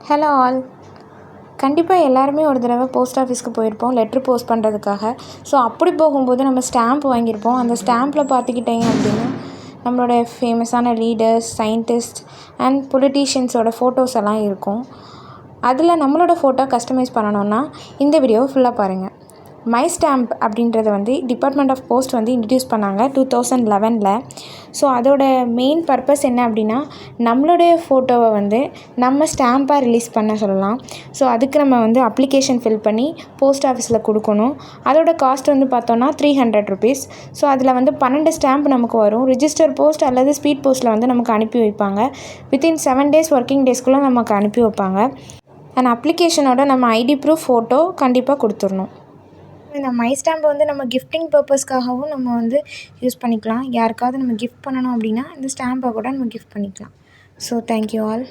Hello all. கண்டிப்பாக எல்லாருமே ஒரு தடவை போஸ்ட் ஆஃபீஸ்க்கு போயிருப்போம் லெட்ரு போஸ்ட் பண்ணுறதுக்காக. ஸோ அப்படி போகும்போது நம்ம ஸ்டாம்ப் வாங்கியிருப்போம். அந்த ஸ்டாம்பில் பார்த்துக்கிட்டிங்க அப்படின்னா நம்மளோட ஃபேமஸான லீடர்ஸ், சயின்டிஸ்ட் அண்ட் பொலிட்டீஷியன்ஸோட ஃபோட்டோஸ் எல்லாம் இருக்கும். அதில் நம்மளோட ஃபோட்டோ கஸ்டமைஸ் பண்ணணுன்னா இந்த வீடியோவை ஃபுல்லாக பாருங்கள். மை ஸ்டாம்ப் அப்படின்றது டிபார்ட்மெண்ட் ஆஃப் போஸ்ட் இன்ட்ரடியூஸ் பண்ணாங்க 2011. ஸோ அதோட மெயின் பர்பஸ் என்ன அப்படின்னா நம்மளுடைய ஃபோட்டோவை நம்ம ஸ்டாம்பாக ரிலீஸ் பண்ண சொல்லலாம். ஸோ அதுக்கு நம்ம அப்ளிகேஷன் ஃபில் பண்ணி போஸ்ட் ஆஃபீஸில் கொடுக்கணும். அதோட காஸ்ட் பார்த்தோன்னா ₹300. ஸோ அதில் 12 ஸ்டாம்ப் நமக்கு வரும். ரிஜிஸ்டர் போஸ்ட் அல்லது ஸ்பீட் போஸ்ட்டில் நமக்கு அனுப்பி வைப்பாங்க. வித்தின் 7 days ஒர்க்கிங் டேஸ்க்குள்ளே நமக்கு அனுப்பி வைப்பாங்க. அண்ட் அப்ளிகேஷனோட நம்ம ஐடி ப்ரூஃப் ஃபோட்டோ கண்டிப்பாக கொடுத்துடணும். இந்த மை ஸ்டாம்பை நம்ம கிஃப்டிங் பர்பஸ்க்காகவும் நம்ம யூஸ் பண்ணிக்கலாம். யாருக்காவது நம்ம கிஃப்ட் பண்ணணும் அப்படின்னா இந்த ஸ்டாம்பை கூட நம்ம கிஃப்ட் பண்ணிக்கலாம். So thank you all.